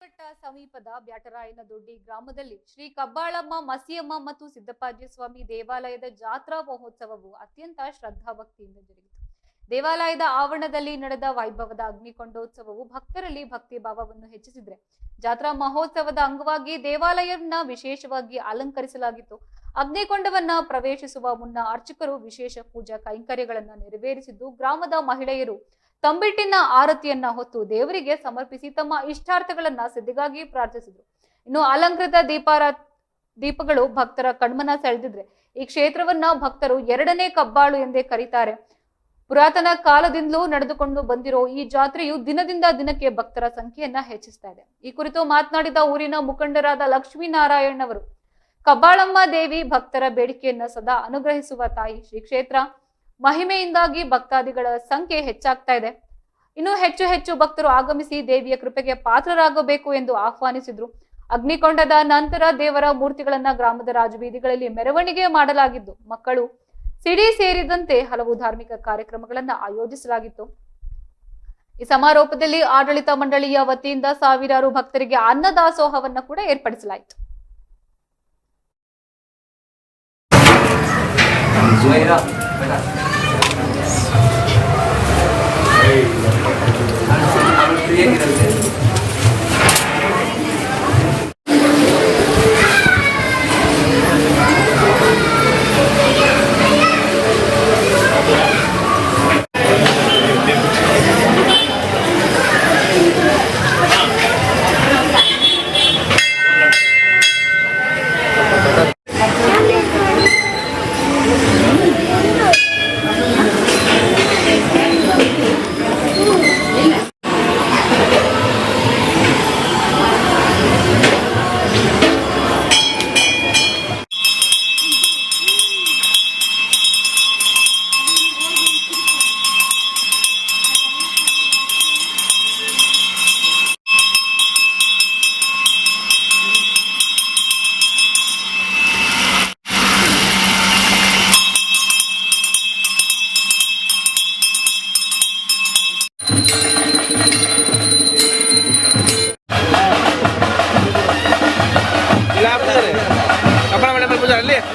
ಬೆಟ್ಟ ಸಮೀಪದ ಬ್ಯಾಟರಾಯನದೊಡ್ಡಿ ಗ್ರಾಮದಲ್ಲಿ ಶ್ರೀ ಕಬ್ಬಾಳಮ್ಮ ಮಸಿಯಮ್ಮ ಮತ್ತು ಸಿದ್ದಪ್ಪಾಜಿ ಸ್ವಾಮಿ ದೇವಾಲಯದ ಜಾತ್ರಾ ಮಹೋತ್ಸವವು ಅತ್ಯಂತ ಶ್ರದ್ಧಾಭಕ್ತಿಯಿಂದ ಜರುಗಿತು. ದೇವಾಲಯದ ಆವರಣದಲ್ಲಿ ನಡೆದ ವೈಭವದ ಅಗ್ನಿಕೊಂಡೋತ್ಸವವು ಭಕ್ತರಲ್ಲಿ ಭಕ್ತಿ ಭಾವವನ್ನು ಹೆಚ್ಚಿಸಿದ್ರೆ, ಜಾತ್ರಾ ಮಹೋತ್ಸವದ ಅಂಗವಾಗಿ ದೇವಾಲಯವನ್ನ ವಿಶೇಷವಾಗಿ ಅಲಂಕರಿಸಲಾಗಿತ್ತು. ಅಗ್ನಿಕೊಂಡವನ್ನ ಪ್ರವೇಶಿಸುವ ಮುನ್ನ ಅರ್ಚಕರು ವಿಶೇಷ ಪೂಜಾ ಕೈಂಕರ್ಯಗಳನ್ನ ನೆರವೇರಿಸಿದ್ದು, ಗ್ರಾಮದ ಮಹಿಳೆಯರು ತಂಬಿಟ್ಟಿನ ಆರತಿಯನ್ನ ಹೊತ್ತು ದೇವರಿಗೆ ಸಮರ್ಪಿಸಿ ತಮ್ಮ ಇಷ್ಟಾರ್ಥಗಳನ್ನ ಸಿದ್ಧಿಗಾಗಿ ಪ್ರಾರ್ಥಿಸಿದ್ರು. ಇನ್ನು ಅಲಂಕೃತ ದೀಪಗಳು ಭಕ್ತರ ಕಣ್ಮನ ಸೆಳೆದಿದ್ರೆ, ಈ ಕ್ಷೇತ್ರವನ್ನ ಭಕ್ತರು ಎರಡನೇ ಕಬ್ಬಾಳು ಎಂದೇ ಕರೀತಾರೆ. ಪುರಾತನ ಕಾಲದಿಂದಲೂ ನಡೆದುಕೊಂಡು ಬಂದಿರೋ ಈ ಜಾತ್ರೆಯು ದಿನದಿಂದ ದಿನಕ್ಕೆ ಭಕ್ತರ ಸಂಖ್ಯೆಯನ್ನ ಹೆಚ್ಚಿಸ್ತಾ ಇದೆ. ಈ ಕುರಿತು ಮಾತನಾಡಿದ ಊರಿನ ಮುಖಂಡರಾದ ಲಕ್ಷ್ಮೀನಾರಾಯಣ್ ಅವರು, ಕಬ್ಬಾಳಮ್ಮ ದೇವಿ ಭಕ್ತರ ಬೇಡಿಕೆಯನ್ನ ಸದಾ ಅನುಗ್ರಹಿಸುವ ತಾಯಿ. ಶ್ರೀ ಕ್ಷೇತ್ರ ಮಹಿಮೆಯಿಂದಾಗಿ ಭಕ್ತಾದಿಗಳ ಸಂಖ್ಯೆ ಹೆಚ್ಚಾಗ್ತಾ ಇದೆ. ಇನ್ನು ಹೆಚ್ಚು ಹೆಚ್ಚು ಭಕ್ತರು ಆಗಮಿಸಿ ದೇವಿಯ ಕೃಪೆಗೆ ಪಾತ್ರರಾಗಬೇಕು ಎಂದು ಆಹ್ವಾನಿಸಿದ್ರು. ಅಗ್ನಿಕೊಂಡದ ನಂತರ ದೇವರ ಮೂರ್ತಿಗಳನ್ನ ಗ್ರಾಮದ ರಾಜಬೀದಿಗಳಲ್ಲಿ ಮೆರವಣಿಗೆ ಮಾಡಲಾಗಿದ್ದು, ಮಕ್ಕಳು ಸಿಡಿ ಸೇರಿದಂತೆ ಹಲವು ಧಾರ್ಮಿಕ ಕಾರ್ಯಕ್ರಮಗಳನ್ನ ಆಯೋಜಿಸಲಾಗಿತ್ತು. ಈ ಸಮಾರೋಪದಲ್ಲಿ ಆಡಳಿತ ಮಂಡಳಿಯ ವತಿಯಿಂದ ಸಾವಿರಾರು ಭಕ್ತರಿಗೆ ಅನ್ನದಾಸೋಹವನ್ನ ಕೂಡ ಏರ್ಪಡಿಸಲಾಯಿತು. Apa namanya berputar? Lihat,